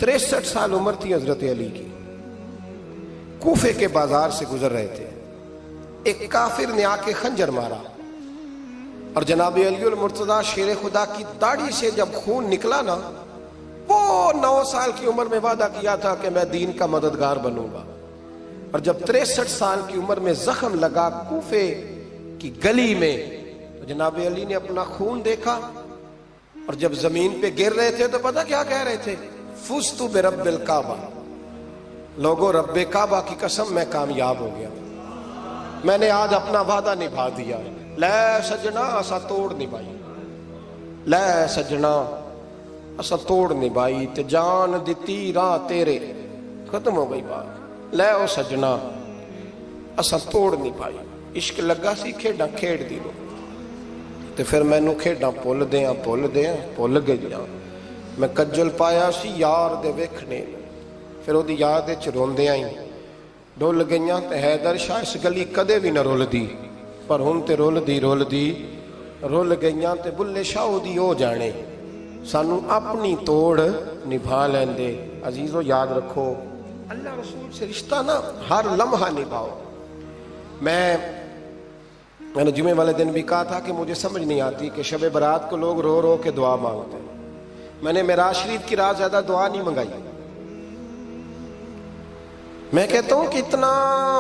63 سال عمر تھی حضرت علی کی، کوفے کے بازار سے گزر رہے تھے، ایک کافر نے آ کے خنجر مارا، اور جناب علی المرتضیٰ شیر خدا کی داڑھی سے جب خون نکلا نا، وہ 9 سال کی عمر میں وعدہ کیا تھا کہ میں دین کا مددگار بنوں گا، اور جب 63 سال کی عمر میں زخم لگا کوفے کی گلی میں، تو جناب علی نے اپنا خون دیکھا، اور جب زمین پہ گر رہے تھے تو پتہ کیا کہہ رہے تھے؟ فزت برب الکعبہ، لوگو رب کعبہ کی قسم میں کامیاب ہو گیا، میں نے آج اپنا وعدہ نبھا دیا، لے سجنا اسا توڑ نبھائی، لے سجنا اسا توڑ نبھائی تے جان دتی راہ تیرے، ختم ہو گئی بات، لے او سجنا اسا توڑ نبھائی، عشق لگا سی کھیڈاں کھیڑ دی لو، تے پھر مینوں کھیڈاں بھول گئیاں، میں کجل پایا سی یار دے ویکھنے، پھر وہ دی یاد وچ روندیاں ہی ڈول گئیاں، تے حیدر شاہ اس گلی کدے بھی نہ رول دی، پر ہن تے رول دی رول گئیاں، تے بلے شاہ دی ہو جانے، سانو اپنی توڑ نبھا لیندے۔ عزیزو یاد رکھو، اللہ رسول سے رشتہ نا ہر لمحہ نبھاؤ۔ میں نے جمعے والے دن بھی کہا تھا کہ مجھے سمجھ نہیں آتی کہ شب برات کو لوگ رو رو کے دعا مانگتے ہیں، میں نے معراج شریف کی رات زیادہ دعا نہیں منگائی، میں کہتا ہوں کہ اتنا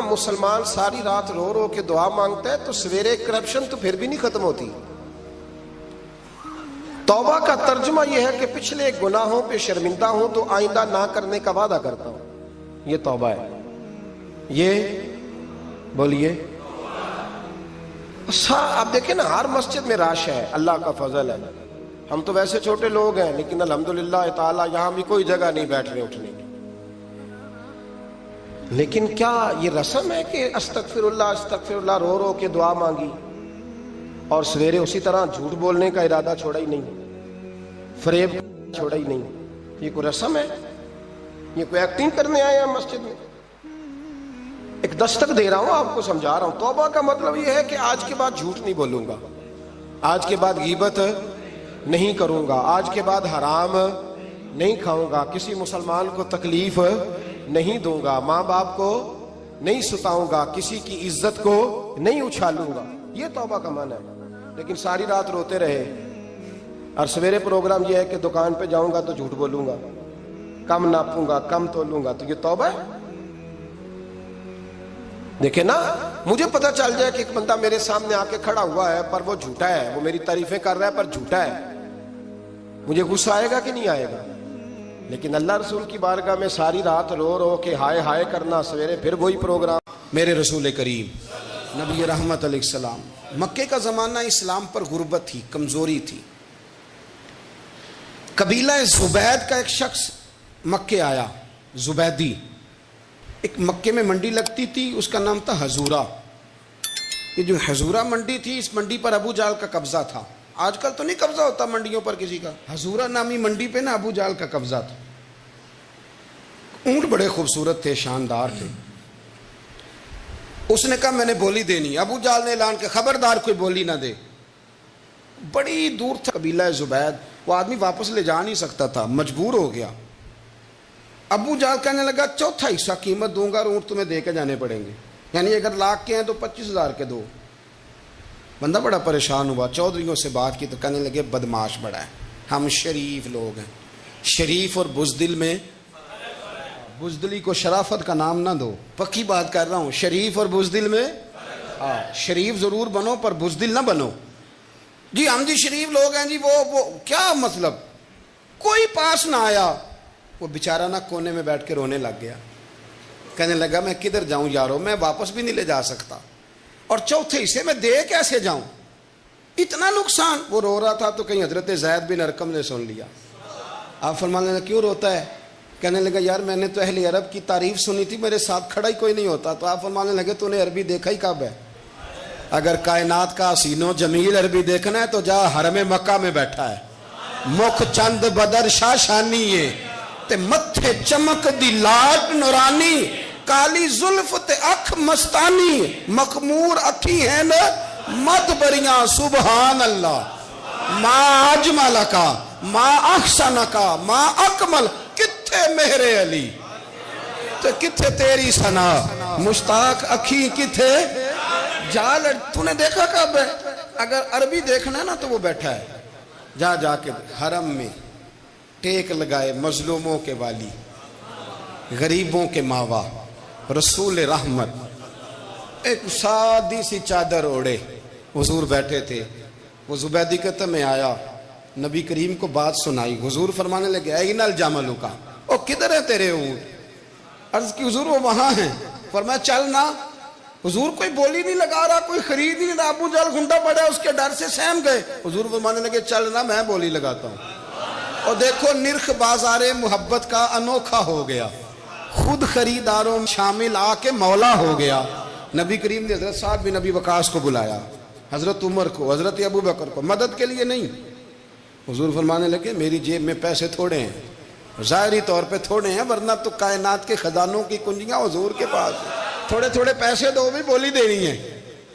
مسلمان ساری رات رو رو کے دعا مانگتا ہے تو سویرے کرپشن تو پھر بھی نہیں ختم ہوتی۔ توبہ کا ترجمہ یہ ہے کہ پچھلے گناہوں پہ شرمندہ ہوں تو آئندہ نہ کرنے کا وعدہ کرتا ہوں، یہ توبہ ہے۔ یہ بولیے آپ دیکھیں نا، ہر مسجد میں رش ہے، اللہ کا فضل ہے، ہم تو ویسے چھوٹے لوگ ہیں لیکن الحمدللہ تعالی یہاں بھی کوئی جگہ نہیں بیٹھنے اٹھنے کی، لیکن کیا یہ رسم ہے کہ استغفر اللہ رو رو کے دعا مانگی اور سویرے اسی طرح جھوٹ بولنے کا ارادہ چھوڑا ہی نہیں، فریب چھوڑا ہی نہیں؟ یہ کوئی رسم ہے؟ یہ کوئی ایکٹنگ کرنے آئے ہیں مسجد میں؟ ایک دستک دے رہا ہوں، آپ کو سمجھا رہا ہوں، توبہ کا مطلب یہ ہے کہ آج کے بعد جھوٹ نہیں بولوں گا، آج کے بعد غیبت نہیں کروں گا، آج کے بعد حرام نہیں کھاؤں گا، کسی مسلمان کو تکلیف نہیں دوں گا، ماں باپ کو نہیں ستاؤں گا، کسی کی عزت کو نہیں اچھالوں گا، یہ توبہ کا معنی ہے۔ لیکن ساری رات روتے رہے اور سویرے پروگرام یہ ہے کہ دکان پہ جاؤں گا تو جھوٹ بولوں گا، کم ناپوں گا، کم تولوں گا، تو یہ توبہ ہے؟ دیکھیں نا، مجھے پتہ چل جائے کہ ایک بندہ میرے سامنے آ کے کھڑا ہوا ہے پر وہ جھوٹا ہے، وہ میری تعریفیں کر رہا ہے پر جھوٹا ہے، مجھے غصہ آئے گا کہ نہیں آئے گا؟ لیکن اللہ رسول کی بارگاہ میں ساری رات رو رو کے ہائے ہائے کرنا، سویرے پھر وہی پروگرام۔ میرے رسول کریم نبی رحمت علیہ السلام، مکے کا زمانہ اسلام پر غربت تھی، کمزوری تھی۔ قبیلہ زبید کا ایک شخص مکے آیا، زبیدی، ایک مکے میں منڈی لگتی تھی، اس کا نام تھا حضورہ۔ یہ جو حضورہ منڈی تھی، اس منڈی پر ابو جہل کا قبضہ تھا۔ آج کل تو نہیں قبضہ ہوتا منڈیوں پر کسی کا، حضورہ نامی منڈی پہ نا ابو جہل کا قبضہ تھا۔ اونٹ بڑے خوبصورت تھے، شاندار تھے۔ اس نے کہا میں نے بولی دینی، ابو جہل نے اعلان کیا خبردار کوئی بولی نہ دے۔ بڑی دور تھا قبیلہ زبید، وہ آدمی واپس لے جا نہیں سکتا تھا، مجبور ہو گیا۔ ابو جہل کہنے لگا 1/4 حصہ قیمت دوں گا اور اونٹ تمہیں دے کے جانے پڑیں گے، یعنی اگر 1,00,000 کے ہیں تو 25,000 کے دو۔ بندہ بڑا پریشان ہوا، چودھریوں سے بات کی تو کہنے لگے بدماش بڑا ہے، ہم شریف لوگ ہیں، شریف اور بزدل میں، بزدلی کو شرافت کا نام نہ دو، پکی بات کر رہا ہوں، شریف اور بزدل میں شریف ضرور بنو پر بزدل نہ بنو۔ جی ہم جی شریف لوگ ہیں جی، وہ کیا مطلب؟ کوئی پاس نہ آیا، وہ بیچارہ نہ کونے میں بیٹھ کے رونے لگ گیا، کہنے لگا میں کدھر جاؤں یارو، میں واپس بھی نہیں لے جا سکتا، اور 1/4 حصے میں دے کیسے جاؤں، اتنا نقصان۔ وہ رو رہا تھا تو کہیں حضرت زید بن ارقم نے سن لیا۔ آپ فرمانے لگے کیوں روتا ہے؟ کہنے لگا یار میں نے تو اہل عرب کی تعریف سنی تھی، میرے ساتھ کھڑا ہی کوئی نہیں ہوتا۔ تو آپ فرمانے لگے تو نے عربی دیکھا ہی کب ہے؟ اگر کائنات کا حسین و جمیل عربی دیکھنا ہے تو جا حرم مکہ میں بیٹھا ہے، مکھ چند بدر شاہ شانی ہے تے متھے چمک دی لاٹ نورانی، کالی زلف تے اکھ مستانی، مخمور اکھی ہیں نا مد بریاں سبحان اللہ، ما اجمل کا ما احسن کا ما اکمل، کتھے کتھے مہر علی تو کتھے تیری ثنا مشتاق اکھی کتھے جال تو نے دیکھا کب ہے؟ اگر عربی دیکھنا ہے نا تو وہ بیٹھا ہے جا کے حرم میں ٹیک لگائے مظلوموں کے والی غریبوں کے ماوا رسول رحمت ایک سادی سی چادر اوڑے حضور بیٹھے تھے وہ زبیدی کہتا میں آیا نبی کریم کو بات سنائی حضور فرمانے لگے این الجمل کا او کدھر ہے تیرے اونٹ عرض کی حضور وہ وہاں ہیں فرمایا چل نا حضور کوئی بولی نہیں لگا رہا کوئی خرید نہیں رہا ابو جہل گھنٹا پڑا اس کے ڈر سے سہم گئے حضور فرمانے لگے چل نا میں بولی لگاتا ہوں اور دیکھو نرخ بازار محبت کا انوکھا ہو گیا خود خریداروں شامل آ کے مولا ہو گیا نبی کریم نے حضرت سعد بن ابی وقاص کو بلایا حضرت عمر کو حضرت ابو بکر کو مدد کے لیے نہیں حضور فرمانے لگے میری جیب میں پیسے تھوڑے ہیں ظاہری طور پہ تھوڑے ہیں ورنہ تو کائنات کے خزانوں کی کنجیاں حضور کے پاس تھوڑے تھوڑے پیسے دو بھی بولی دینی ہے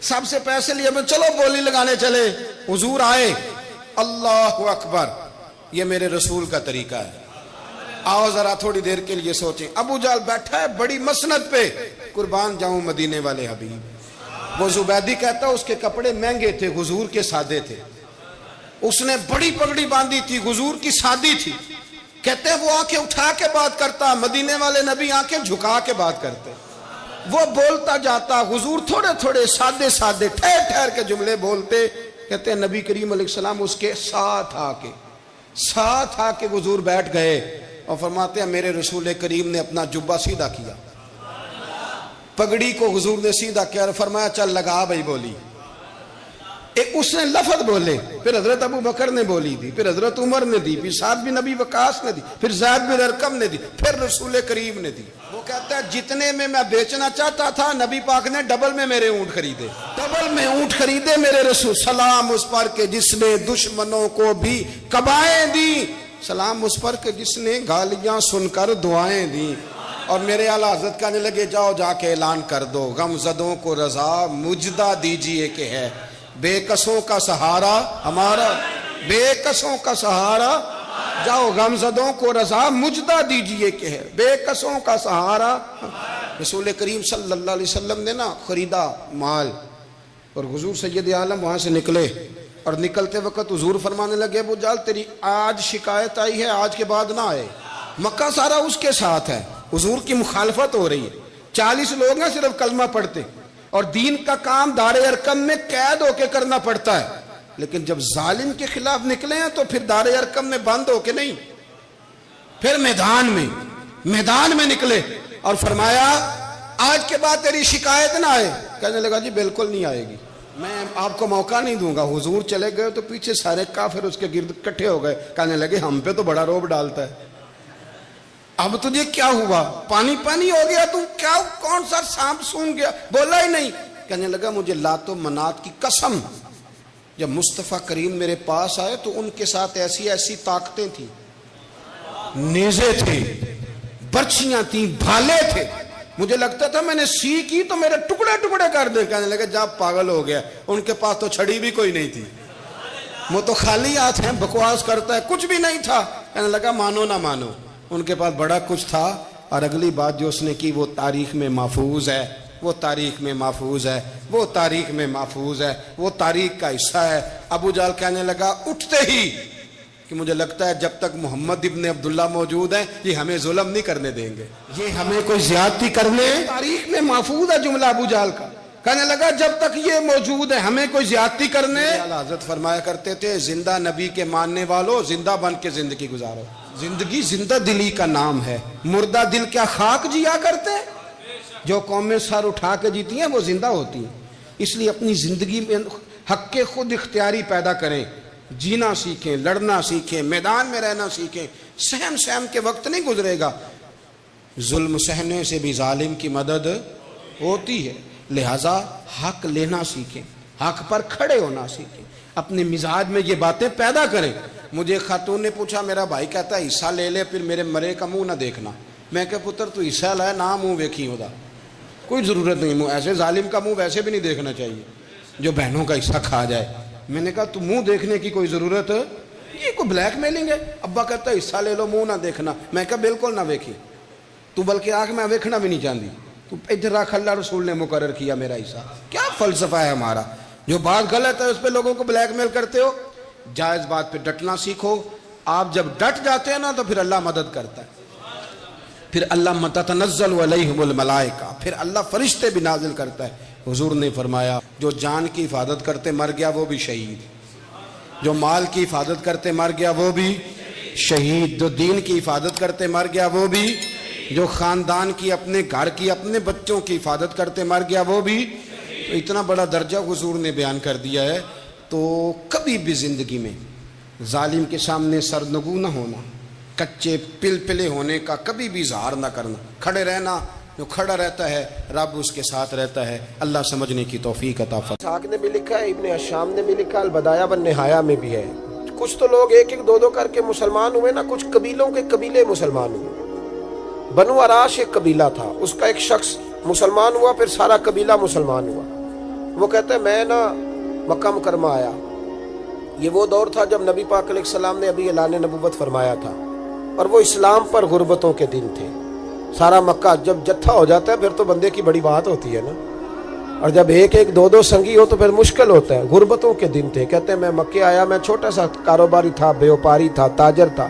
سب سے پیسے لیے میں چلو بولی لگانے چلے حضور آئے اللہ اکبر یہ میرے رسول کا طریقہ ہے آؤ ذرا تھوڑی دیر کے لیے سوچیں ابو جہل بیٹھا ہے بڑی مسند پہ قربان جاؤں مدینے والے حبیب وہ زبیدی کہتا اس کے کپڑے مہنگے تھے حضور کے سادے تھے اس نے بڑی پگڑی باندھی تھی حضور کی سادی تھی کہتے ہیں وہ آنکھیں اٹھا کے بات کرتا مدینے والے نبی آنکھیں جھکا کے بات کرتے وہ بولتا جاتا حضور تھوڑے تھوڑے سادے سادے ٹھہر ٹھہر کے جملے بولتے کہتے ہیں نبی کریم علیہ السلام اس کے ساتھ آ کے حضور بیٹھ گئے اور فرماتے ہیں میرے رسول کریم نے اپنا جبہ سیدھا کیا پگڑی کو حضور نے سیدھا کیا اور فرمایا چل لگا بھائی بولی ایک اس نے لفظ بولے پھر حضرت ابو بکر نے بولی دی پھر حضرت عمر نے دی پھر سعد بن ابی وقاص نے دی پھر زید بن ارقم نے دی پھر رسول کریم نے دی وہ کہتا ہے جتنے میں بیچنا چاہتا تھا نبی پاک نے ڈبل میں میرے اونٹ خریدے ڈبل میں اونٹ خریدے میرے رسول سلام اس پر کہ جس نے دشمنوں کو بھی قبائیں دی سلام اس پر کہ جس نے گالیاں سن کر دعائیں دی اور میرے اعلیٰ حضرت کہنے لگے جاؤ جا کے اعلان کر دو غم زدوں کو رضا مجدہ دیجئے کہ ہے بے کسوں کا سہارا ہمارا بے کسوں کا سہارا جاؤ غم زدوں کو رضا مجدہ دیجئے کہ ہے بے کسوں کا سہارا رسول کریم صلی اللہ علیہ وسلم نے نا خریدا مال اور حضور سید عالم وہاں سے نکلے اور نکلتے وقت حضور فرمانے لگے ابو جہل تیری آج شکایت آئی ہے آج کے بعد نہ آئے مکہ سارا اس کے ساتھ ہے حضور کی مخالفت ہو رہی ہے 40 لوگ ہیں صرف کلمہ پڑھتے اور دین کا کام دار ارقم میں قید ہو کے کرنا پڑتا ہے لیکن جب ظالم کے خلاف نکلے ہیں تو پھر دار ارقم میں بند ہو کے نہیں پھر میدان میں نکلے اور فرمایا آج کے بعد تیری شکایت نہ آئے کہنے لگا جی بالکل نہیں آئے گی میں آپ کو موقع نہیں دوں گا حضور چلے گئے تو پیچھے سارے کافر اس کے گرد اکٹھے ہو گئے کہنے لگے ہم پہ تو بڑا روب ڈالتا ہے اب تجھے کیا ہوا پانی پانی ہو گیا تو کیا کون سا سانپ سونگ گیا بولا ہی نہیں کہنے لگا مجھے لات و منات کی قسم جب مصطفیٰ کریم میرے پاس آئے تو ان کے ساتھ ایسی ایسی طاقتیں تھیں نیزے تھے برچیاں تھیں بھالے تھے مجھے لگتا تھا میں نے سی کی تو میرے ٹکڑے ٹکڑے کر دے کہنے لگے جب پاگل ہو گیا ان کے پاس تو چھڑی بھی کوئی نہیں تھی وہ تو خالی ہاتھ ہیں بکواس کرتا ہے کچھ بھی نہیں تھا کہنے لگا مانو نہ مانو ان کے پاس بڑا کچھ تھا اور اگلی بات جو اس نے کی وہ تاریخ میں محفوظ ہے وہ تاریخ میں محفوظ ہے وہ تاریخ میں محفوظ ہے وہ تاریخ کا حصہ ہے ابو جہل کہنے لگا اٹھتے ہی کہ مجھے لگتا ہے جب تک محمد ابن عبداللہ موجود ہیں یہ ہمیں ظلم نہیں کرنے دیں گے یہ ہمیں کوئی زیادتی کرنے تاریخ میں محفوظ ہے جملہ ابو جہل کا کہنے لگا جب تک یہ موجود ہے ہمیں کوئی زیادتی کرنے حضرت فرمایا کرتے تھے زندہ نبی کے ماننے والوں زندہ بن کے زندگی گزارو زندگی زندہ دلی کا نام ہے مردہ دل کیا خاک جیا کرتے جو قومیں سر اٹھا کے جیتی ہیں وہ زندہ ہوتی ہیں اس لیے اپنی زندگی میں حق کے خود اختیاری پیدا کریں جینا سیکھیں لڑنا سیکھیں میدان میں رہنا سیکھیں سہم کے وقت نہیں گزرے گا ظلم سہنے سے بھی ظالم کی مدد ہوتی ہے لہذا حق لینا سیکھیں حق پر کھڑے ہونا سیکھیں اپنے مزاج میں یہ باتیں پیدا کریں مجھے خاتون نے پوچھا میرا بھائی کہتا ہے حصہ لے لے پھر میرے مرے کا منہ نہ دیکھنا میں کہ پتر تو حصہ لائے نہ منہ ویکھی ہوتا کوئی ضرورت نہیں منہ ایسے ظالم کا منہ ویسے بھی نہیں دیکھنا چاہیے جو بہنوں کا حصہ کھا جائے میں نے کہا تو منہ دیکھنے کی کوئی ضرورت یہ کوئی بلیک میلنگ ہے؟ ابا کہتا ہے حصہ لے لو منہ نہ دیکھنا. میں کہا بالکل نہ ویکھی تو، بلکہ آنکھ میں ویکھنا بھی نہیں چاہتی تو. ادھر رکھ، اللہ رسول نے مقرر کیا میرا حصہ. کیا فلسفہ ہے ہمارا؟ جو بات غلط ہے اس پہ لوگوں کو بلیک میل کرتے ہو. جائز بات پہ ڈٹنا سیکھو. آپ جب ڈٹ جاتے ہیں نا تو پھر اللہ مدد کرتا ہے. پھر اللہ تتنزل علیہم الملائکہ، پھر اللہ فرشتے بھی نازل کرتا ہے. حضور نے فرمایا جو جان کی حفاظت کرتے مر گیا وہ بھی شہید، جو مال کی حفاظت کرتے مر گیا وہ بھی شہید، جو دین کی حفاظت کرتے مر گیا وہ بھی، جو خاندان کی، اپنے گھر کی، اپنے بچوں کی حفاظت کرتے مر گیا وہ بھی. تو اتنا بڑا درجہ حضور نے بیان کر دیا ہے. تو کبھی بھی زندگی میں ظالم کے سامنے سرنگو نہ ہونا، کچے پلپلے ہونے کا کبھی بھی اظہار نہ کرنا، کھڑے رہنا. جو کھڑا رہتا ہے رب اس کے ساتھ رہتا ہے. اللہ سمجھنے کی توفیق عطا فرمائے. اسحاق نے بھی لکھا ہے، ابن حشام نے بھی لکھا، البدایہ والنہایہ میں بھی ہے. کچھ تو لوگ ایک ایک دو دو کر کے مسلمان ہوئے نا، کچھ قبیلوں کے قبیلے مسلمان ہوئے. بنو عراش ایک قبیلہ تھا، اس کا ایک شخص مسلمان ہوا، پھر سارا قبیلہ مسلمان ہوا. وہ کہتا ہے میں نا مکہ مکرمہ آیا. یہ وہ دور تھا جب نبی پاک علیہ السلام نے ابھی اعلان نبوت فرمایا تھا، اور وہ اسلام پر غربتوں کے دن تھے. سارا مکہ جب جتھا ہو جاتا ہے پھر تو بندے کی بڑی بات ہوتی ہے نا، اور جب ایک ایک دو دو سنگی ہو تو پھر مشکل ہوتا ہے. غربتوں کے دن تھے. کہتے ہیں میں مکے آیا، میں چھوٹا سا کاروباری تھا، بیوپاری تھا، تاجر تھا.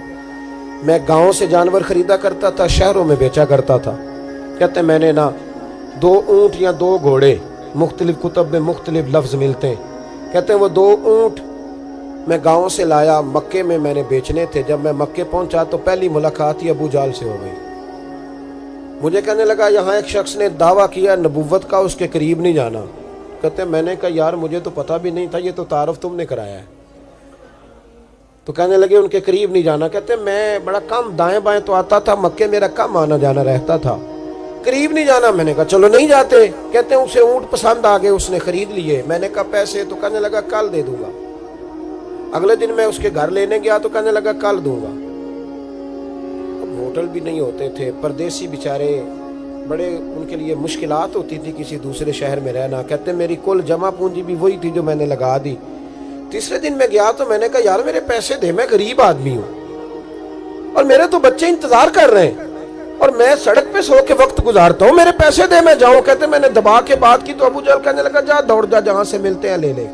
میں گاؤں سے جانور خریدا کرتا تھا، شہروں میں بیچا کرتا تھا. کہتے ہیں میں نے نا 2 اونٹ یا 2 گھوڑے، مختلف کتب میں مختلف لفظ ملتے ہیں. کہتے ہیں وہ 2 اونٹ میں گاؤں سے لایا، مکے میں نے بیچنے تھے. جب میں مکے پہنچا تو پہلی ملاقات ہی ابو جال سے ہو گئی. مجھے کہنے لگا یہاں ایک شخص نے دعویٰ کیا نبوت کا، اس کے قریب نہیں جانا. کہتے ہیں میں نے کہا یار مجھے تو پتہ بھی نہیں تھا، یہ تو تعارف تم نے کرایا ہے. تو کہنے لگے ان کے قریب نہیں جانا. کہتے ہیں میں بڑا کم دائیں بائیں تو آتا تھا، مکے میرا کم آنا جانا رہتا تھا، قریب نہیں جانا. میں نے کہا چلو نہیں جاتے. کہتے ہیں اسے اونٹ پسند آ گئے، اس نے خرید لیے. میں نے کہا پیسے؟ تو کہنے لگا کل دے دوں گا. اگلے دن میں اس کے گھر لینے گیا تو کہنے لگا کل دوں گا. ہوٹل بھی نہیں ہوتے تھے، پردیسی بیچارے، بڑے ان کے لیے مشکلات ہوتی تھی کسی دوسرے شہر میں رہنا. کہتے ہیں میری کل جمع پونجی بھی وہی تھی جو میں نے لگا دی. تیسرے دن میں گیا تو میں نے کہا یار میرے پیسے دے، میں غریب آدمی ہوں اور میرے تو بچے انتظار کر رہے ہیں اور میں سڑک پہ سو کے وقت گزارتا ہوں، میرے پیسے دے میں جاؤں. کہتے ہیں میں نے دبا کے بات کی تو ابو جہل کہنے لگا جا دوڑ جا، جہاں سے ملتے ہیں لے لے.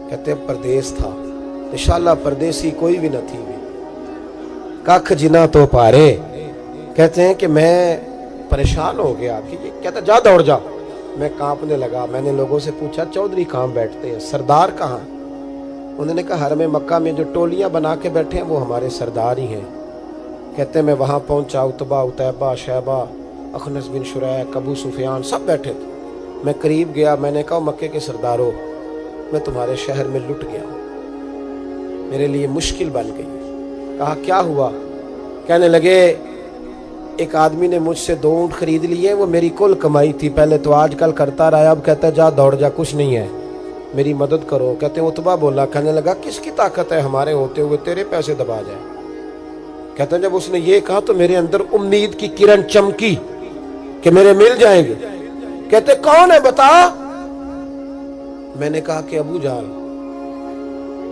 کہتے ہیں پردیس تھا، انشاءاللہ پردیسی کوئی بھی نہ تھی. ککھ جنا تو پارے. کہتے ہیں کہ میں پریشان ہو گیا. کہتا جا دوڑ جا. میں کانپنے لگا. میں نے لوگوں سے پوچھا چودھری کہاں بیٹھتے ہیں، سردار کہاں؟ انہوں نے کہا حرم مکہ میں جو ٹولیاں بنا کے بیٹھے ہیں وہ ہمارے سردار ہی ہیں. کہتے ہیں میں وہاں پہنچا، اتبا، اتیبہ، شیبہ، اخنس بن شریح، ابو سفیان سب بیٹھے تھے. میں قریب گیا. میں نے کہا مکے کے سردارو، میں تمہارے شہر میں لٹ گیا، میرے لیے مشکل بن گئی. کہا کیا ہوا؟ کہنے لگے ایک آدمی نے مجھ سے 2 اونٹ خرید لیے، وہ میری کل کمائی تھی، پہلے تو آج کل کرتا رہا، اب کہتا ہے جا دوڑ جا، کچھ نہیں ہے، میری مدد کرو. کہتے ہیں اتبا بولا. کہنے لگا کس کی طاقت ہے ہمارے ہوتے ہوئے تیرے پیسے دبا جائے؟ کہتے ہیں جب اس نے یہ کہا تو میرے اندر امید کی کرن چمکی کہ میرے مل جائیں گے. کہتے کون ہے بتا؟ میں نے کہا کہ ابو جہل.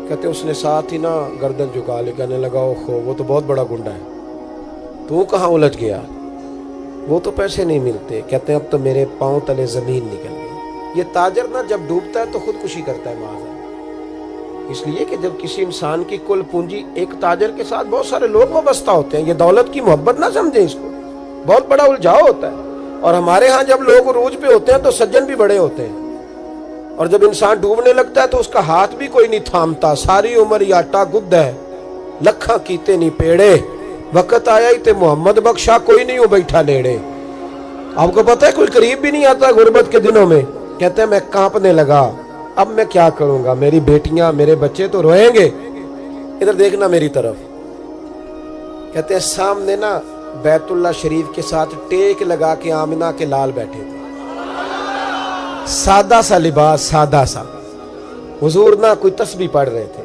کہتے اس نے ساتھ ہی نا گردن جھکا لی. کہنے لگا اوہو وہ تو بہت بڑا گنڈا ہے، تو کہاں الجھ گیا؟ وہ تو پیسے نہیں ملتے. کہتے ہیں اب تو میرے پاؤں تلے زمین نکل گئی. یہ تاجر نا جب ڈوبتا ہے تو خودکشی کرتا ہے معاذ، اس لیے کہ جب کسی انسان کی کل پونجی، ایک تاجر کے ساتھ بہت سارے لوگ وابستہ ہوتے ہیں. یہ دولت کی محبت نہ سمجھیں، اس کو بہت بڑا الجھاؤ ہوتا ہے. اور ہمارے ہاں جب لوگ عروج پہ ہوتے ہیں تو سجن بھی بڑے ہوتے ہیں، اور جب انسان ڈوبنے لگتا ہے تو اس کا ہاتھ بھی کوئی نہیں تھامتا. ساری عمر یہ آٹا گد ہے، لکھاں کیتے نہیں پیڑے، وقت آیا ہی تے محمد بخشا کوئی نہیں ہو بیٹھا لیڑے. آپ کو پتہ ہے کوئی قریب بھی نہیں آتا غربت کے دنوں میں. کہتے ہیں میں کانپنے لگا، اب میں کیا کروں گا؟ میری بیٹیاں میرے بچے تو روئیں گے. ادھر دیکھنا میری طرف. کہتے ہیں سامنے نا بیت اللہ شریف کے ساتھ ٹیک لگا کے آمنہ کے لال بیٹھے تھے، سادہ سا لباس، سادہ سا. حضور نہ کوئی تسبیح پڑھ رہے تھے.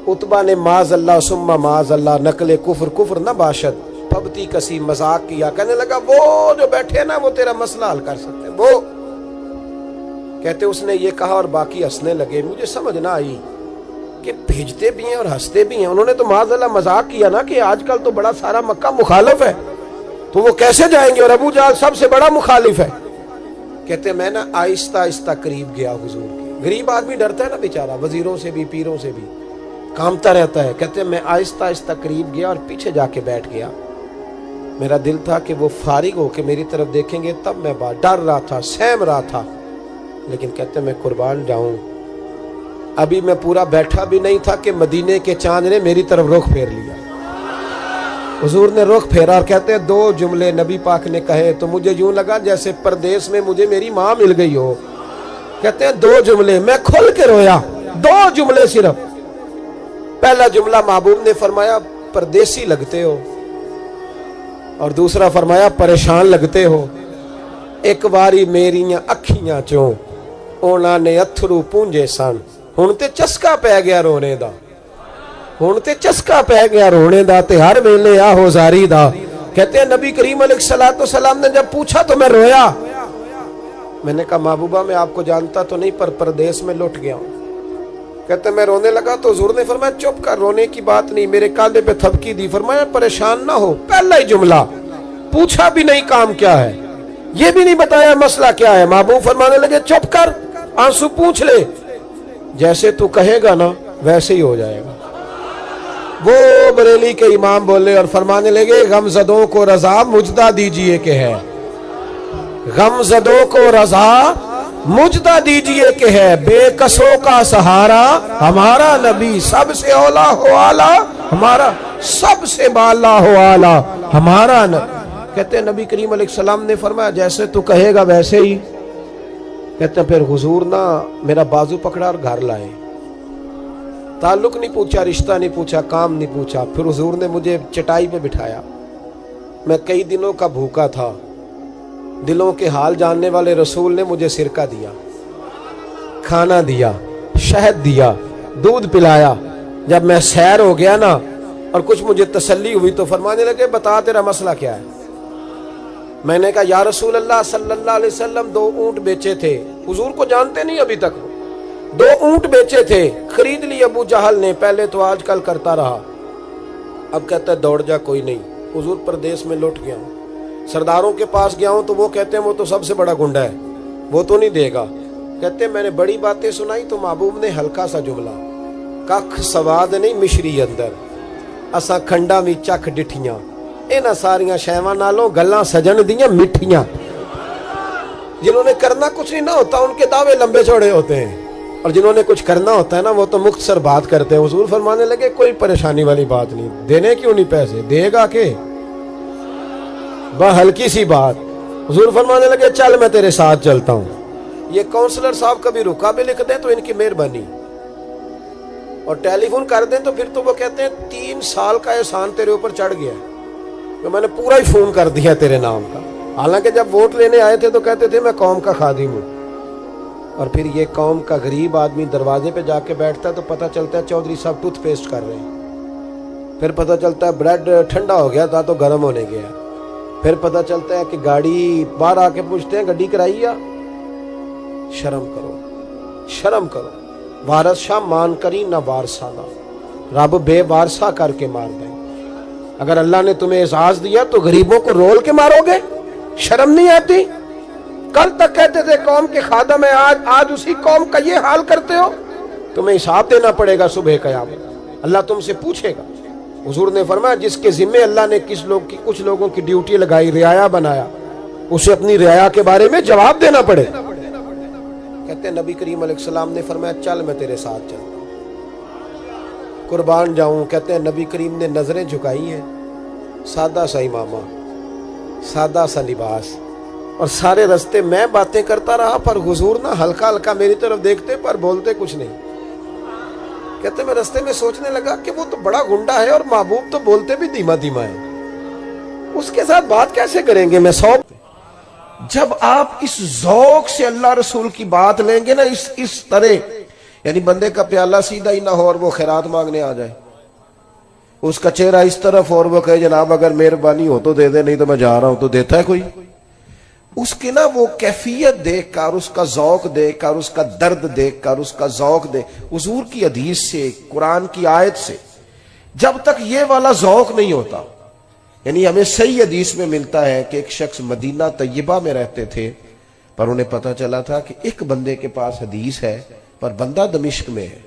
اتبا نے معاذ اللہ ثم معاذ اللہ نقل کفر نہ باشد پھبتی کسی مذاق کیا. کہنے لگا وہ جو بیٹھے نا وہ تیرا مسئلہ حل کر سکتے ہیں. وہ کہتے اس نے یہ کہا اور باقی ہنسنے لگے. مجھے سمجھ نہ آئی کہ بھیجتے بھی ہیں اور ہنستے بھی ہیں. انہوں نے تو معاذاللہ مذاق کیا نا کہ آج کل تو بڑا سارا مکہ مخالف ہے, تو وہ کیسے جائیں گے, اور ابو جہل سب سے بڑا مخالف ہے. کہتے ہیں میں نا آہستہ آہستہ قریب گیا حضور کے. غریب آدمی ڈرتا ہے نا بیچارہ, وزیروں سے بھی پیروں سے بھی کامتا رہتا ہے. کہتے ہیں میں آہستہ آہستہ قریب گیا اور پیچھے جا کے بیٹھ گیا. میرا دل تھا کہ وہ فارغ ہو کے میری طرف دیکھیں گے, تب میں ڈر رہا تھا, سہم رہا تھا. لیکن کہتے ہیں میں قربان جاؤں, ابھی میں پورا بیٹھا بھی نہیں تھا کہ مدینے کے چاند نے میری طرف رخ پھیر لیا. حضور نے رخ پھیرا اور کہتے ہیں دو جملے نبی پاک نے کہے تو مجھے یوں لگا جیسے پردیس میں مجھے میری ماں مل گئی ہو. کہتے ہیں دو جملے, میں کھل کے رویا. دو جملے صرف. پہلا جملہ محبوب نے فرمایا پردیسی لگتے ہو, اور دوسرا فرمایا پریشان لگتے ہو. ایک باری میریاں اکھیاں چوں اونا نے اتھرو پونجے سن, ہن تے چسکا پہ گیا رونے دا, ہن تے چسکا پہ گیا رونے دا, تے ہر ویلے آہو زاری دا. کہتے ہیں نبی کریم علیہ السلام نے جب پوچھا تو میں رویا. میں نے کہا محبوبہ میں آپ کو جانتا تو نہیں, پر پردیس میں لٹ گیا ہوں. کہتے ہیں میں رونے لگا تو حضور نے فرمایا چپ کر, رونے کی بات نہیں. میرے کاندھے پہ تھپکی دی, فرمایا پریشان نہ ہو. پہلا ہی جملہ, پوچھا بھی نہیں کام کیا ہے, یہ بھی نہیں بتایا مسئلہ کیا ہے. محبوب فرمانے لگے چپ کر, آنسو پوچھ لے, جیسے تو کہے گا نا ویسے ہی ہو جائے گا. وہ بریلی کے امام بولے اور فرمانے لگے غم زدوں کو رضا مجدہ دیجئے کہ ہے, غم زدوں کو رضا مجدہ دیجئے کہ ہے, بے کسوں کا سہارا ہمارا نبی, سب سے اولا ہو آلہ ہمارا, سب سے بالا ہو آلہ ہمارا نبی. کہتے ہیں نبی کریم علیہ السلام نے فرمایا جیسے تو کہے گا ویسے ہی. کہتے ہیں پھر حضور نا میرا بازو پکڑا اور گھر لائے. تعلق نہیں پوچھا, رشتہ نہیں پوچھا, کام نہیں پوچھا. پھر حضور نے مجھے چٹائی پہ بٹھایا. میں کئی دنوں کا بھوکا تھا. دلوں کے حال جاننے والے رسول نے مجھے سرکہ دیا, کھانا دیا, شہد دیا, دودھ پلایا. جب میں سیر ہو گیا نا اور کچھ مجھے تسلی ہوئی تو فرمانے لگے بتا تیرا مسئلہ کیا ہے. میں نے کہا یا رسول اللہ صلی اللہ علیہ وسلم 2 اونٹ بیچے تھے. حضور کو جانتے نہیں ابھی تک. 2 اونٹ بیچے تھے, خرید لی ابو جہل نے. پہلے تو آج کل کرتا رہا, اب کہتا ہے دوڑ جا, کوئی نہیں. حضور پردیس میں لٹ گیا ہوں, سرداروں کے پاس گیا ہوں تو وہ کہتے ہیں وہ تو سب سے بڑا گنڈا ہے, وہ تو نہیں دے گا. کہتے ہیں میں نے بڑی باتیں سنائی تو محبوب نے ہلکا سا جملہ, کخ سواد نہیں مشری اندر, اساں کھنڈا می چکھ ڈٹھیاں, اینا ساریاں شیواں نالوں گلاں سجن دیاں مٹھیاں. جنہوں نے کرنا کچھ نہیں نہ ہوتا ان کے دعوے لمبے چوڑے ہوتے ہیں, اور جنہوں نے کچھ کرنا ہوتا ہے نا وہ تو مختصر بات کرتے ہیں. حضور فرمانے لگے کوئی پریشانی والی بات نہیں, دینے کیوں نہیں پیسے, دے گا کہ بس ہلکی سی بات. حضور فرمانے لگے چل میں تیرے ساتھ چلتا ہوں. یہ کونسلر صاحب کبھی رکا بھی لکھ دیں تو ان کی مہربانی, اور ٹیلی فون کر دیں تو پھر تو وہ کہتے ہیں 3 سال کا احسان تیرے اوپر چڑھ گیا ہے, تو میں نے پورا ہی فون کر دیا تیرے نام کا. حالانکہ جب ووٹ لینے آئے تھے تو کہتے تھے میں قوم کا خادم ہوں, اور پھر یہ قوم کا غریب آدمی دروازے پہ جا کے بیٹھتا ہے تو پتہ چلتا ہے چودھری صاحب ٹوتھ پیسٹ کر رہے ہیں. پھر پتہ چلتا ہے بریڈ ٹھنڈا ہو گیا تھا تو گرم ہونے گیا. پھر پتہ چلتا ہے کہ گاڑی باہر آ کے پوچھتے ہیں گڈی کرائی یا. شرم کرو, شرم کرو. وارث شاہ مان کری نہ وارثانہ, رب بے وارثہ کر کے مار دیں. اگر اللہ نے تمہیں اعزاز دیا تو غریبوں کو رول کے مارو گے, شرم نہیں آتی؟ کل تک کہتے تھے قوم کے خادم ہیں, آج اسی قوم کا یہ حال کرتے ہو. تمہیں حساب دینا پڑے گا صبح قیامت, اللہ تم سے پوچھے گا. حضور نے فرمایا جس کے ذمے اللہ نے کچھ لوگوں کی ڈیوٹی لگائی, رعایا بنایا, اسے اپنی رعایا کے بارے میں جواب دینا پڑے. کہتے ہیں نبی کریم علیہ السلام نے فرمایا چل میں تیرے ساتھ چلتا ہوں, قربان جاؤں. کہتے ہیں نبی کریم نے نظریں جھکائی ہیں, سادہ سا امامہ, سادہ سا لباس, اور سارے رستے میں باتیں کرتا رہا, پر حضور نہ ہلکا ہلکا میری طرف دیکھتے پر بولتے کچھ نہیں. کہتے میں رستے میں سوچنے لگا کہ وہ تو بڑا گنڈا ہے اور محبوب تو بولتے بھی دھیما دھیما ہے, اس کے ساتھ بات کیسے کریں گے. میں جب آپ اس ذوق سے اللہ رسول کی بات لیں گے نا اس طرح, یعنی بندے کا پیالہ سیدھا ہی نہ ہو اور وہ خیرات مانگنے آ جائے, اس کا چہرہ اس طرف اور وہ کہے جناب اگر مہربانی ہو تو دے دے, نہیں تو میں جا رہا ہوں, تو دیتا ہے کوئی؟ اس کے نا وہ کیفیت دیکھ کر، اس کا ذوق دیکھ کر، اس کا درد دیکھ کر، اس کا ذوق حضور کی حدیث سے، قرآن کی آیت سے جب تک یہ والا ذوق نہیں ہوتا، یعنی ہمیں صحیح حدیث میں ملتا ہے کہ ایک شخص مدینہ طیبہ میں رہتے تھے، پر انہیں پتہ چلا تھا کہ ایک بندے کے پاس حدیث ہے پر بندہ دمشق میں ہے،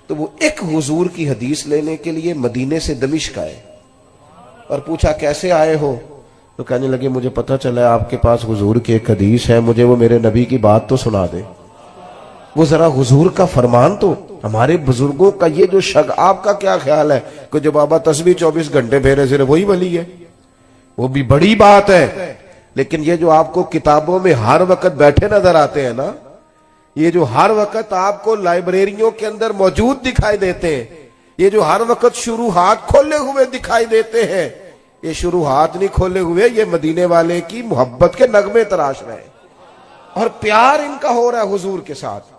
تو وہ ایک حضور کی حدیث لینے کے لیے مدینے سے دمشق آئے اور پوچھا کیسے آئے ہو؟ تو کہنے لگے مجھے پتہ چلا ہے آپ کے پاس حضور کی ایک حدیث ہے، مجھے وہ میرے نبی کی بات تو سنا دے، وہ ذرا حضور کا فرمان تو۔ ہمارے بزرگوں کا یہ جو آپ کا کیا خیال ہے کہ جو بابا تسبیح 24 گھنٹے پھیرے صرف وہی ولی ہے؟ وہ بھی بڑی بات ہے، لیکن یہ جو آپ کو کتابوں میں ہر وقت بیٹھے نظر آتے ہیں نا، یہ جو ہر وقت آپ کو لائبریریوں کے اندر موجود دکھائی دیتے ہیں، یہ جو ہر وقت شروحات کھولے ہوئے دکھائی دیتے ہیں، یہ شروحات نہیں کھولے ہوئے، یہ مدینے والے کی محبت کے نغمے تراش رہے ہیں اور پیار ان کا ہو رہا ہے حضور کے ساتھ۔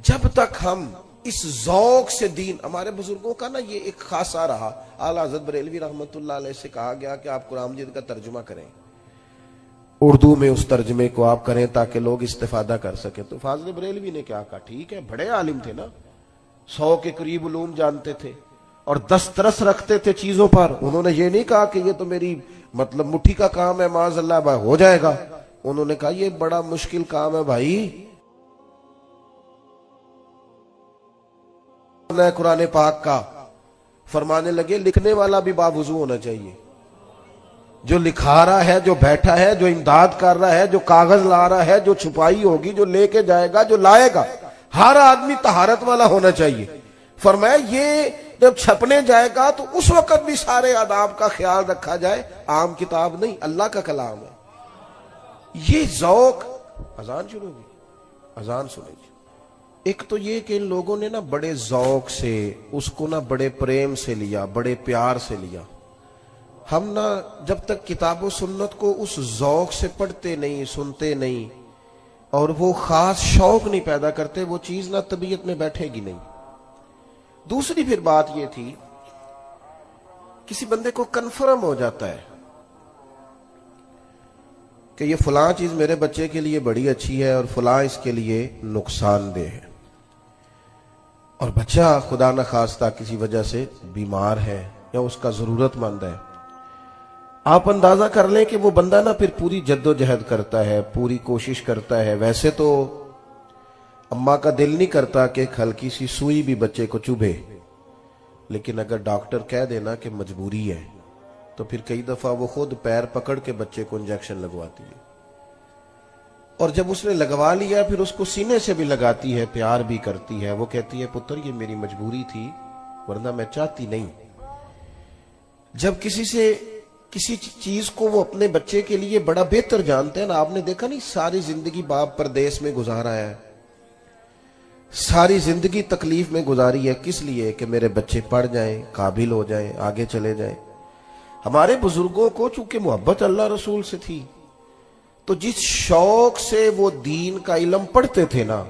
جب تک ہم اس ذوق سے دین، ہمارے بزرگوں کا نا یہ ایک خاصا رہا، اعلیٰ حضرت بریلوی رحمت اللہ علیہ سے کہا گیا کہ آپ قرآن مجید کا ترجمہ کریں، اردو میں اس ترجمے کو آپ کریں تاکہ لوگ استفادہ کر سکیں۔ تو فاضل بریلوی نے کیا کہا، ٹھیک ہے، بڑے عالم تھے نا، 100 کے قریب علوم جانتے تھے اور دسترس رکھتے تھے چیزوں پر، انہوں نے یہ نہیں کہا کہ یہ تو میری مطلب مٹھی کا کام ہے، معاذ اللہ بھائی ہو جائے گا، انہوں نے کہا یہ بڑا مشکل کام ہے بھائی، قرآن پاک کا۔ فرمانے لگے لکھنے والا بھی باوضو ہونا چاہیے، جو لکھا رہا ہے، جو بیٹھا ہے، جو امداد کر رہا ہے، جو کاغذ لا رہا ہے، جو چھپائی ہوگی، جو لے کے جائے گا، جو لائے گا، ہر آدمی طہارت والا ہونا چاہیے۔ فرمایا یہ جب چھپنے جائے گا تو اس وقت بھی سارے آداب کا خیال رکھا جائے، عام کتاب نہیں، اللہ کا کلام ہے۔ یہ ذوق، اذان شروع ہوگی، اذان سنے جی۔ ایک تو یہ کہ ان لوگوں نے نا بڑے ذوق سے اس کو نا بڑے پریم سے لیا، بڑے پیار سے لیا۔ ہم نا جب تک کتاب و سنت کو اس ذوق سے پڑھتے نہیں، سنتے نہیں اور وہ خاص شوق نہیں پیدا کرتے، وہ چیز نا طبیعت میں بیٹھے گی نہیں۔ دوسری پھر بات یہ تھی، کسی بندے کو کنفرم ہو جاتا ہے کہ یہ فلاں چیز میرے بچے کے لیے بڑی اچھی ہے اور فلاں اس کے لیے نقصان دہ ہے، اور بچہ خدا نخواستہ کسی وجہ سے بیمار ہے یا اس کا ضرورت مند ہے، آپ اندازہ کر لیں کہ وہ بندہ نا پھر پوری جد و جہد کرتا ہے، پوری کوشش کرتا ہے۔ ویسے تو اماں کا دل نہیں کرتا کہ ایک ہلکی سی سوئی بھی بچے کو چبھے، لیکن اگر ڈاکٹر کہہ دینا کہ مجبوری ہے تو پھر کئی دفعہ وہ خود پیر پکڑ کے بچے کو انجیکشن لگواتی ہے، اور جب اس نے لگوا لیا پھر اس کو سینے سے بھی لگاتی ہے، پیار بھی کرتی ہے، وہ کہتی ہے پتر یہ میری مجبوری تھی ورنہ میں چاہتی نہیں۔ جب کسی چیز کو وہ اپنے بچے کے لیے بڑا بہتر جانتے ہیں نا، آپ نے دیکھا نہیں ساری زندگی باپ پردیس میں گزارا ہے، ساری زندگی تکلیف میں گزاری ہے، کس لیے کہ میرے بچے پڑھ جائیں، قابل ہو جائیں، آگے چلے جائیں۔ ہمارے بزرگوں کو چونکہ محبت اللہ رسول سے تھی تو جس شوق سے وہ دین کا علم پڑھتے تھے نا،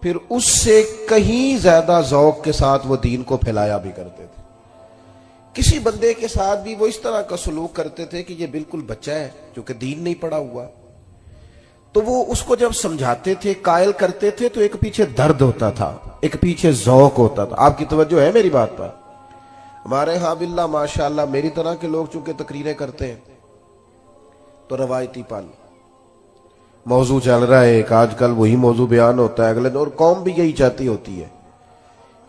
پھر اس سے کہیں زیادہ ذوق کے ساتھ وہ دین کو پھیلایا بھی کرتے تھے۔ کسی بندے کے ساتھ بھی وہ اس طرح کا سلوک کرتے تھے کہ یہ بالکل بچہ ہے کیونکہ دین نہیں پڑھا ہوا، تو وہ اس کو جب سمجھاتے تھے، قائل کرتے تھے، تو ایک پیچھے درد ہوتا تھا، ایک پیچھے ذوق ہوتا تھا۔ آپ کی توجہ ہے میری بات پر؟ ہمارے ہاں باللہ ماشاءاللہ میری طرح کے لوگ چونکہ تقریریں کرتے ہیں تو روایتی پن موضوع چل رہا ہے، ایک آج کل وہی موضوع بیان ہوتا ہے اگلے دن، اور قوم بھی یہی چاہتی ہوتی ہے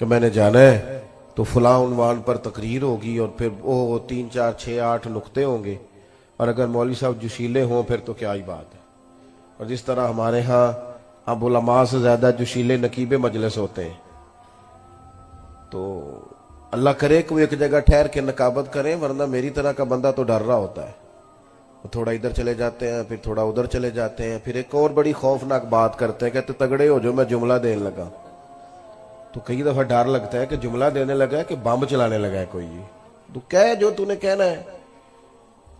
کہ میں نے جانا ہے تو فلاں عنوان پر تقریر ہوگی اور پھر وہ 3 4 6 8 نقطے ہوں گے، اور اگر مولوی صاحب جوشیلے ہوں پھر تو کیا ہی بات ہے۔ اور جس طرح ہمارے ہاں اب علماء سے زیادہ جوشیلے نقیب مجلس ہوتے ہیں، تو اللہ کرے کہ وہ ایک جگہ ٹھہر کے نقابت کریں، ورنہ میری طرح کا بندہ تو ڈر رہا ہوتا ہے، وہ تھوڑا ادھر چلے جاتے ہیں، پھر تھوڑا ادھر چلے جاتے ہیں، پھر ایک اور بڑی خوفناک بات کرتے ہیں، کہتے تگڑے ہو جو میں جملہ دینے لگا، تو کئی دفعہ ڈر لگتا ہے کہ جملہ دینے لگا ہے کہ بم چلانے لگا ہے کوئی، تو کہہ جو تو نے کہنا ہے۔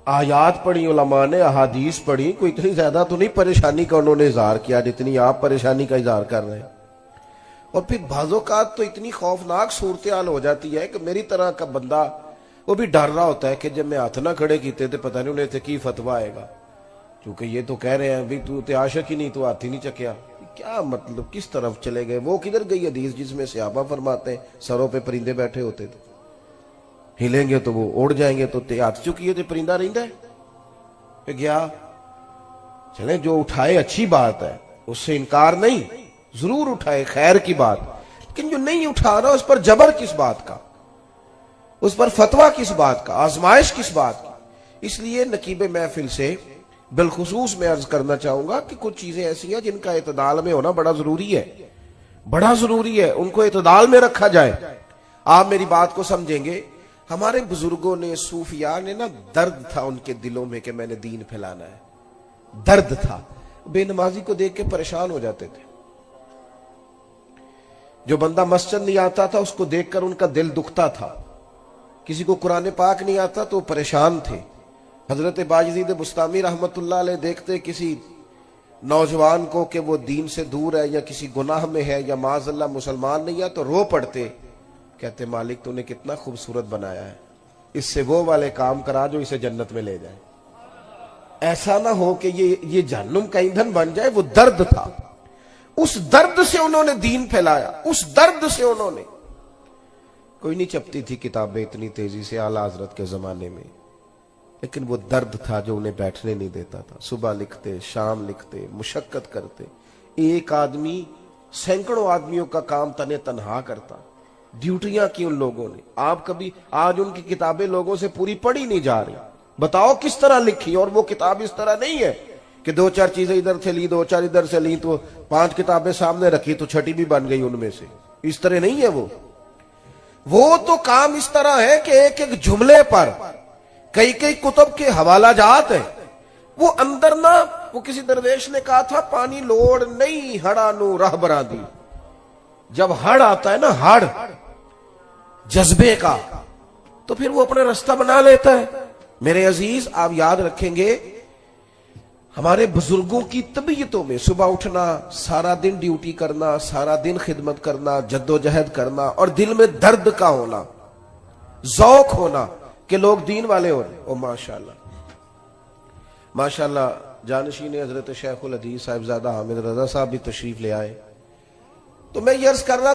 آیات پڑھی علماء نے، احادیث پڑھی، کوئی اتنی زیادہ تو نہیں پریشانی کا انہوں نے اظہار کیا جتنی آپ پریشانی کا اظہار کر رہے ہیں۔ اور پھر بعض اوقات تو اتنی خوفناک صورتحال ہو جاتی ہے کہ میری طرح کا بندہ وہ بھی ڈر رہا ہوتا ہے کہ جب میں ہاتھ نہ کھڑے کیتے تو پتہ نہیں انہیں تے کی فتویٰ آئے گا، کیونکہ یہ تو کہہ رہے ہیں بھی تو تے عاشق ہی نہیں، تو ہاتھ ہی نہیں چکیا. کیا مطلب، کس طرف چلے گئے؟ وہ کدھر گئی حدیث جس میں صحابہ فرماتے ہیں سروں پہ پرندے بیٹھے ہوتے تھے، ہلیں گے تو وہ اڑ جائیں گے، تو تے ہاتھ چکیے تو پرندہ رہندا ہے گیا. چلیں جو اٹھائے اچھی بات ہے، اس سے انکار نہیں، ضرور اٹھائے، خیر کی بات. لیکن جو نہیں اٹھا رہا اس پر جبر کس بات کا، اس پر فتویٰ کس بات کا، آزمائش کس بات کی؟ اس لیے نقیب محفل سے بالخصوص میں عرض کرنا چاہوں گا کہ کچھ چیزیں ایسی ہیں جن کا اعتدال میں ہونا بڑا ضروری ہے، بڑا ضروری ہے، ان کو اعتدال میں رکھا جائے. آپ میری بات کو سمجھیں گے. ہمارے بزرگوں نے، صوفیاء نے نا، درد تھا ان کے دلوں میں کہ میں نے دین پھیلانا ہے، درد تھا. بے نمازی کو دیکھ کے پریشان ہو جاتے تھے. جو بندہ مسجد نہیں آتا تھا اس کو دیکھ کر ان کا دل دکھتا تھا. کسی کو قرآن پاک نہیں آتا تو پریشان تھے. حضرت باجزید بستامی رحمت اللہ علیہ دیکھتے کسی نوجوان کو کہ وہ دین سے دور ہے یا کسی گناہ میں ہے یا معاذ اللہ مسلمان نہیں ہے تو رو پڑتے، کہتے مالک تو نے کتنا خوبصورت بنایا ہے، اس سے وہ والے کام کرا جو اسے جنت میں لے جائے. ایسا نہ ہو کہ یہ جہنم کا ایندھن بن جائے. وہ درد تھا، اس درد سے انہوں نے دین پھیلایا، اس درد سے انہوں نے. کوئی نہیں چپتی تھی کتابیں اتنی تیزی سے اعلیٰ حضرت کے زمانے میں، لیکن وہ درد تھا جو انہیں بیٹھنے نہیں دیتا تھا. صبح لکھتے، شام لکھتے، مشقت کرتے. ایک آدمی سینکڑوں آدمیوں کا کام تنے تنہا کرتا. ڈیوٹیاں کی ان لوگوں نے. آپ کبھی آج ان کی کتابیں لوگوں سے پوری پڑھی نہیں جا رہی. بتاؤ کس طرح لکھی؟ اور وہ کتاب اس طرح نہیں ہے کہ دو چار چیزیں ادھر سے لی، دو چار ادھر سے لی، تو 5 کتابیں سامنے رکھی تو چھٹی بھی بن گئی ان میں سے. اس طرح نہیں ہے. وہ تو کام اس طرح ہے کہ ایک ایک جملے پر کئی کئی کتب کے حوالہ جات ہیں. وہ اندر نہ، وہ کسی درویش نے کہا تھا پانی لوڑ نہیں ہڑا نو راہ برا دی. جب ہڑ آتا ہے نا، ہڑ جذبے کا، تو پھر وہ اپنا رستہ بنا لیتا ہے. میرے عزیز آپ یاد رکھیں گے ہمارے بزرگوں کی طبیعتوں میں صبح اٹھنا، سارا دن ڈیوٹی کرنا، سارا دن خدمت کرنا، جد و جہد کرنا، اور دل میں درد کا ہونا، ذوق ہونا کہ لوگ دین والے ہو رہے. او ماشاءاللہ ماشاءاللہ. جانشین حضرت شیخ الحدیث صاحبزادہ حامد رضا صاحب بھی تشریف لے آئے. تو میں یہ عرض کر رہا